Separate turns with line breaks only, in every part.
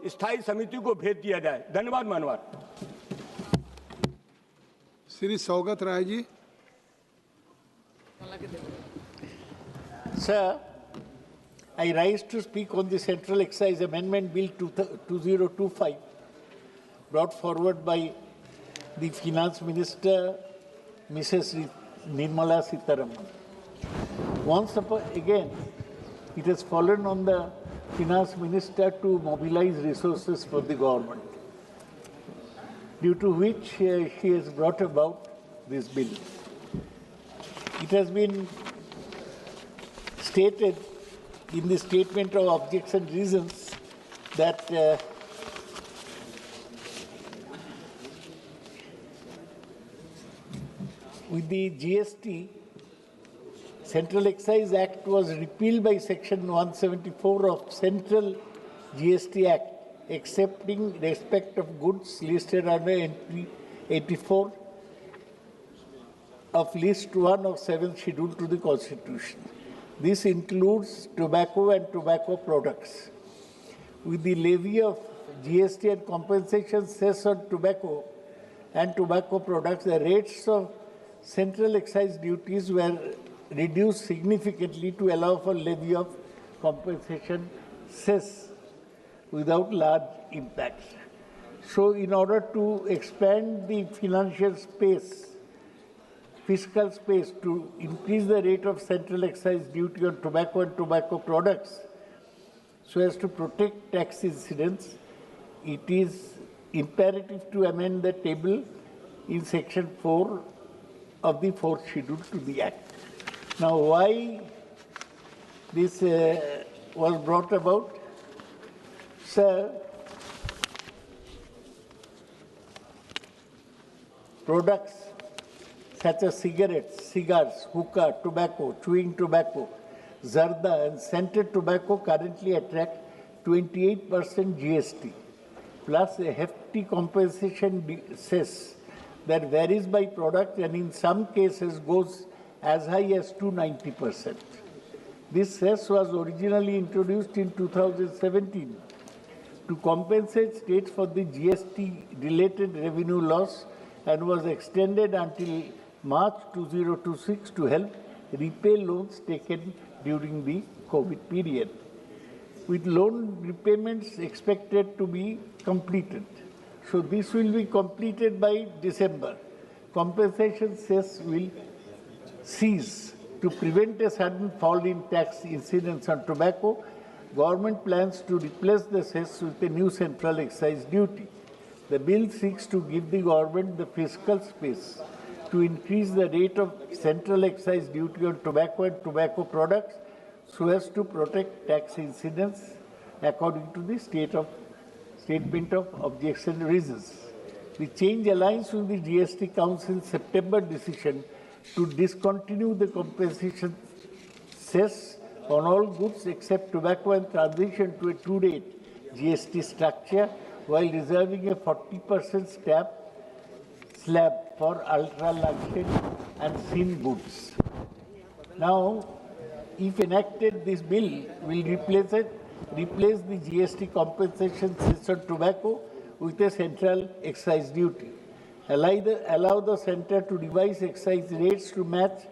स्थायी समिति को भेज दिया जाए। धन्यवाद मानवार।
Shri Saugata Rai ji.
Sir, I rise to speak on the Central Excise Amendment Bill 2025 brought forward by the Finance Minister, Mrs. Nirmala Sitharaman. Once again, it has fallen on the Finance Minister to mobilize resources for the government, due to which she has brought about this bill. It has been stated in the statement of objection reasons that with the GST, Central Excise Act was repealed by Section 174 of Central GST Act, accepting respect of goods listed under entry 84 of List 1 of 7th Schedule to the Constitution. This includes tobacco and tobacco products. With the levy of GST and compensation cess on tobacco and tobacco products, the rates of central excise duties were reduced significantly to allow for levy of compensation cess without large impacts. So, in order to expand the financial space, fiscal space, to increase the rate of central excise duty on tobacco and tobacco products so as to protect tax incidents, it is imperative to amend the table in Section 4 of the 4th Schedule to the Act. Now, why this was brought about? Sir, products such as cigarettes, cigars, hookah, tobacco, chewing tobacco, zarda and scented tobacco currently attract 28% GST, plus a hefty compensation cess that varies by product and in some cases goes as high as 290%. This cess was originally introduced in 2017 to compensate states for the GST-related revenue loss and was extended until March 2026 to help repay loans taken during the COVID period. With loan repayments expected to be completed. So this will be completed by December. Compensation cess will cease. To prevent a sudden fall in tax incidence on tobacco, government plans to replace the cess with a new central excise duty. The bill seeks to give the government the fiscal space to increase the rate of central excise duty on tobacco and tobacco products so as to protect tax incidence according to the statement of objection reasons. The change aligns with the GST Council's September decision to discontinue the compensation cess on all goods except tobacco and transition to a two-rate GST structure while reserving a 40% slab for ultra-luxury and thin goods. Now, if enacted, this bill will replace the GST compensation cess on tobacco with a central excise duty. Allow the centre to revise excise rates to match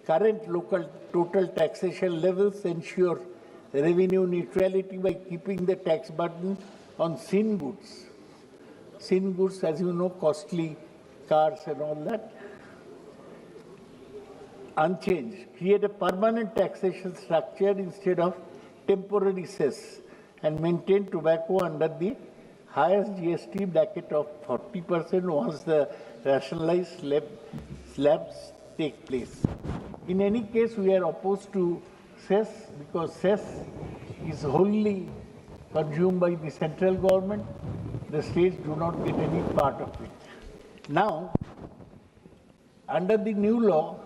current local total taxation levels, ensure revenue neutrality by keeping the tax burden on thin goods. Thin goods, as you know, costly cars and all that, unchanged. Create a permanent taxation structure instead of temporary cess and maintain tobacco under the highest GST bracket of 40% once the rationalized slabs take place. In any case, we are opposed to cess because cess is wholly consumed by the central government. The states do not get any part of it. Now, under the new law,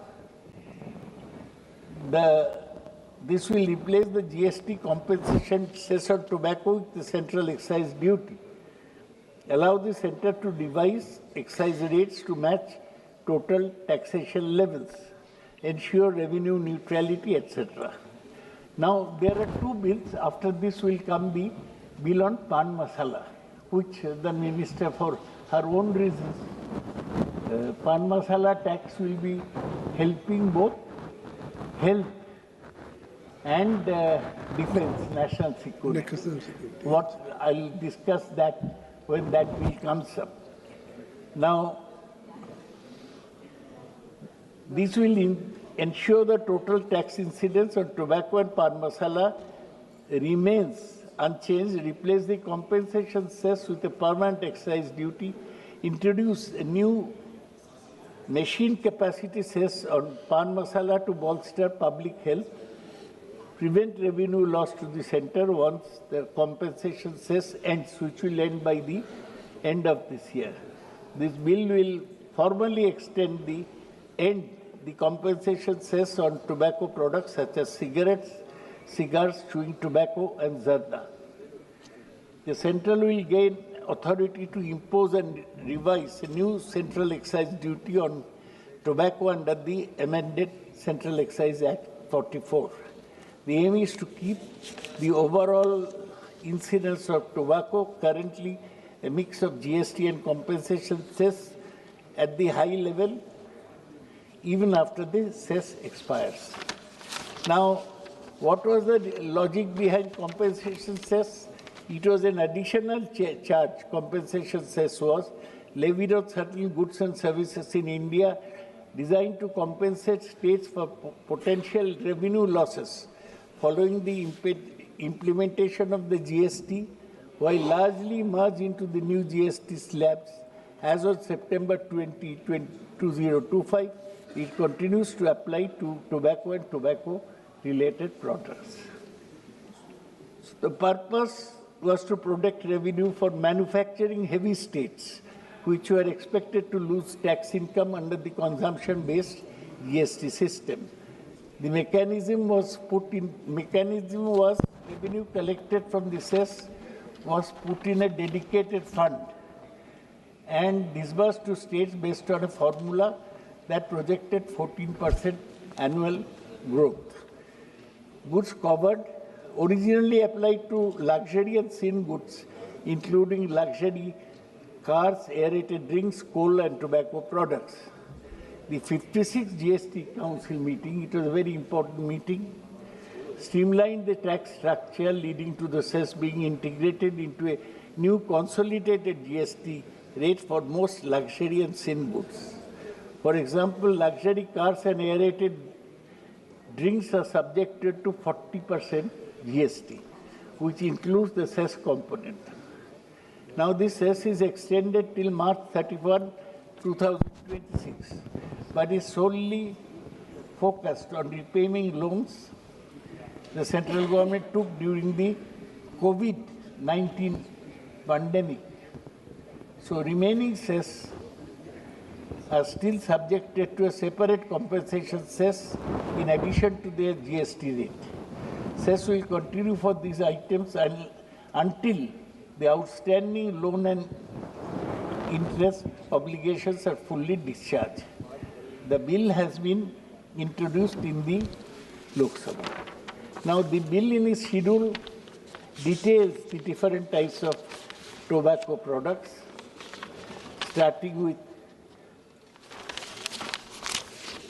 this will replace the GST compensation cess on tobacco with the central excise duty. Allow the centre to devise excise rates to match total taxation levels, ensure revenue neutrality, etc. Now, there are two bills. After this will come the bill on pan masala, which the minister, for her own reasons, pan masala tax will be helping both health and defense, national security. What I'll discuss that when that bill comes up. Now, this will ensure the total tax incidence on tobacco and pan masala remains unchanged, replace the compensation cess with a permanent excise duty, introduce a new machine capacity cess on pan masala to bolster public health, prevent revenue loss to the centre once the compensation cess ends, which will end by the end of this year. This bill will formally extend the compensation cess on tobacco products such as cigarettes, cigars, chewing tobacco, and zarda. The central will gain authority to impose and revise a new central excise duty on tobacco under the amended Central Excise Act 44. The aim is to keep the overall incidence of tobacco, currently a mix of GST and compensation cess, at the high level even after the cess expires. Now, what was the logic behind compensation cess? It was an additional charge. Compensation cess was levied on certain goods and services in India, designed to compensate states for potential revenue losses following the implementation of the GST, while largely merged into the new GST slabs. As of September 2025, it continues to apply to tobacco and tobacco-related products. So the purpose was to protect revenue for manufacturing heavy states, which were expected to lose tax income under the consumption-based GST system. The mechanism was revenue collected from the cess was put in a dedicated fund and disbursed to states based on a formula that projected 14% annual growth. Goods covered originally applied to luxury and thin goods, including luxury cars, aerated drinks, coal and tobacco products. The 56th GST Council meeting, it was a very important meeting, streamlined the tax structure, leading to the cess being integrated into a new consolidated GST rate for most luxury and thin goods. For example, luxury cars and aerated drinks are subjected to 40% GST, which includes the cess component. Now, this cess is extended till March 31, 2026, but is solely focused on repaying loans the central government took during the COVID-19 pandemic. So, remaining cess are still subjected to a separate compensation cess in addition to their GST rate. Cess will continue for these items until the outstanding loan and interest obligations are fully discharged. The bill has been introduced in the Lok Sabha. Now, the bill in its schedule details the different types of tobacco products, starting with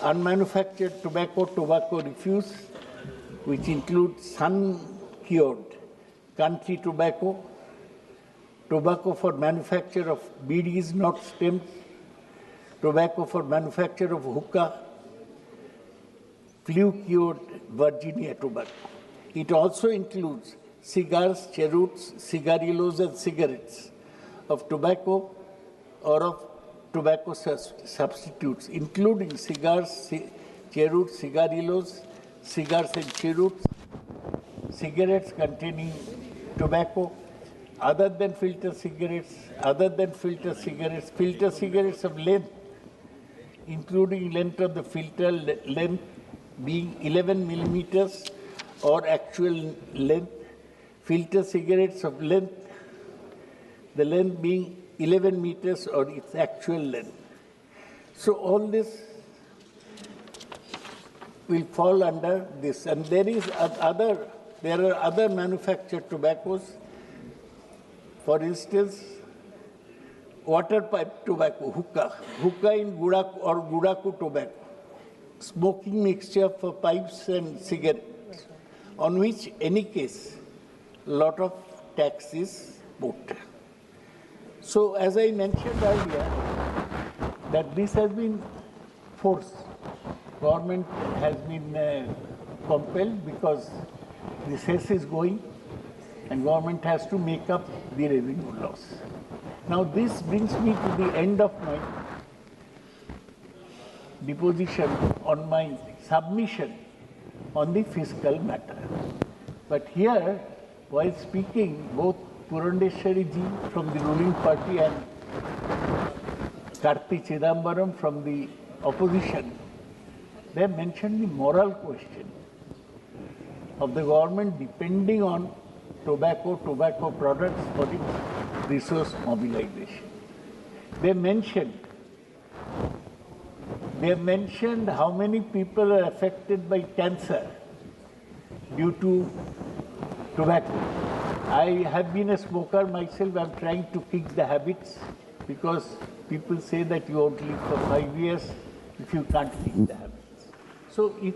unmanufactured tobacco refuse, which includes sun-cured country tobacco, tobacco for manufacture of bidis, not stems, tobacco for manufacture of hookah, flue-cured Virginia tobacco. It also includes cigars, cheroots, cigarillos, and cigarettes of tobacco or of tobacco substitutes, including cigars, cheroots, cigarillos, cigars and cheroots, cigarettes containing tobacco, other than filter cigarettes, filter cigarettes of length, including length of the filter length being 11 millimeters or actual length, filter cigarettes of length, the length being 11 meters or its actual length. So all this will fall under this. And there are other manufactured tobaccos For instance, water pipe tobacco, hookah in Gudaku or Gudaku tobacco, smoking mixture for pipes and cigarettes, on which any case, lot of tax is put. So as I mentioned earlier, that this has been forced. Government has been compelled because the cess is going and government has to make up the revenue loss. Now this brings me to the end of my deposition on my submission on the fiscal matter. But here, while speaking, both Purandeshwari ji from the ruling party and Karti Chidambaram from the opposition, they mentioned the moral question of the government depending on tobacco products for its resource mobilization. They mentioned how many people are affected by cancer due to tobacco. I have been a smoker myself. I'm trying to kick the habits because people say that you won't live for 5 years if you can't kick the habits. So if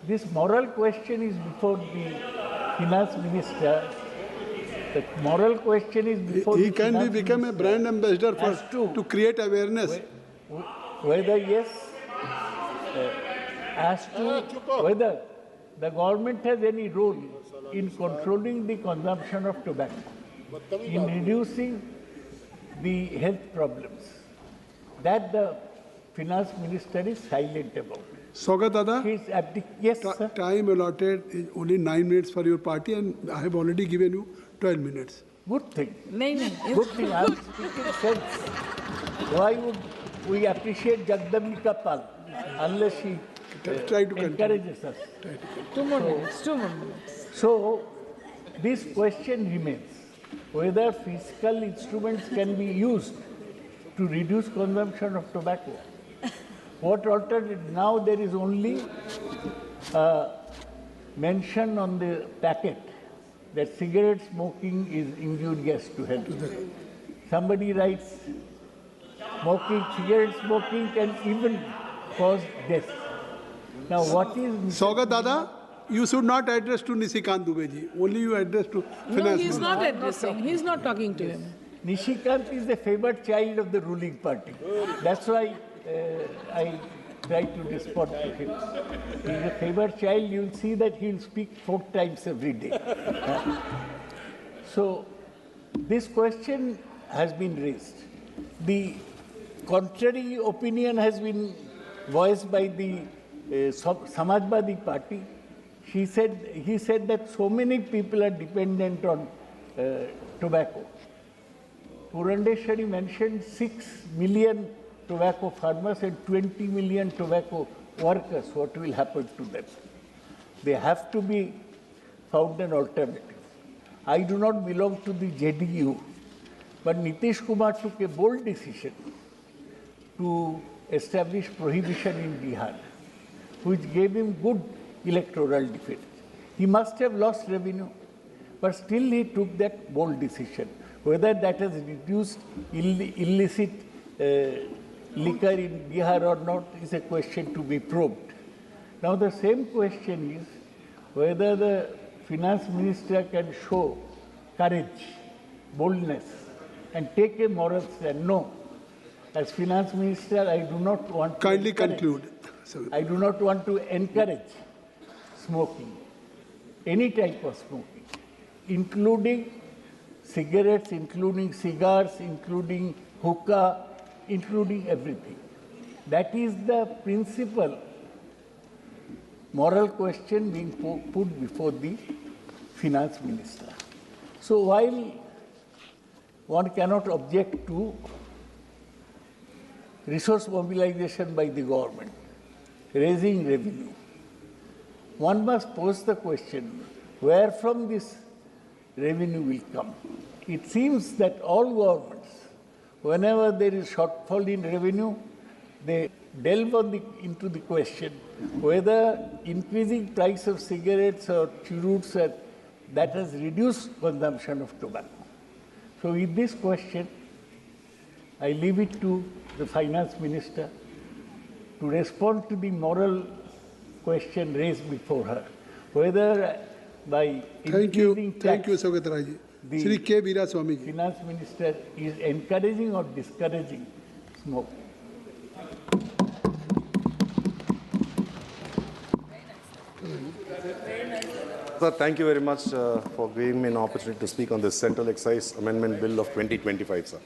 this moral question is before the finance minister, the moral question is before
He
the
can
finance
become a
minister
brand ambassador
as
to create awareness.
whether whether the government has any role in controlling the consumption of tobacco, in reducing the health problems, that the finance minister is silent about.
Saugat Dada,
Yes, sir.
time allotted is only 9 minutes for your party and I have already given you 12 minutes.
Good thing.
नहीं
Good thing. I'm speaking sense. Why would we appreciate Jagdambika Pal unless she
Try to continue.
encourages us?
2 more minutes, 2 more minutes.
So, this question remains whether fiscal instruments can be used to reduce consumption of tobacco. What alternative? Now there is only mention on the packet that cigarette smoking is injurious to health. Somebody writes, cigarette smoking can even cause death. Now what is...
Saugat Dada, you should not address to Nishikant Dubey ji. Only you address to
No,
finance
he's
minister.
not addressing. He's not talking to him.
Nishikant is the favored child of the ruling party. That's why I try to respond to him. He's a favored child. You'll see that he'll speak 4 times every day. So this question has been raised. The contrary opinion has been voiced by the Samajwadi Party. He said that so many people are dependent on tobacco. Purandeshwari mentioned 6 million tobacco farmers and 20 million tobacco workers. What will happen to them? They have to be found an alternative. I do not belong to the JDU, but Nitish Kumar took a bold decision to establish prohibition in Bihar, which gave him good electoral defeat. He must have lost revenue, but still he took that bold decision. Whether that has reduced illicit liquor in Bihar or not is a question to be probed. Now the same question is whether the finance minister can show courage, boldness, and take a moral stand. No. As finance minister, I do not want to
Kindly
encourage.
conclude.
I do not want to encourage smoking, any type of smoking, including cigarettes, including cigars, including hookah, including everything. That is the principal moral question being put before the finance minister. So while one cannot object to resource mobilization by the government, raising revenue, one must pose the question, where from this revenue will come? It seems that all governments, whenever there is shortfall in revenue, they delve into the question whether increasing price of cigarettes or churros that has reduced consumption of tobacco. So with this question, I leave it to the finance minister to respond to the moral question raised before her, whether by
Thank you.
increasing
Thank
tax,
you, Saugata Ji.
the
Shri K. Veera Swami ji.
finance minister is encouraging or discouraging smoke.
Sir, thank you very much for giving me an opportunity to speak on this Central Excise Amendment Bill of 2025, sir.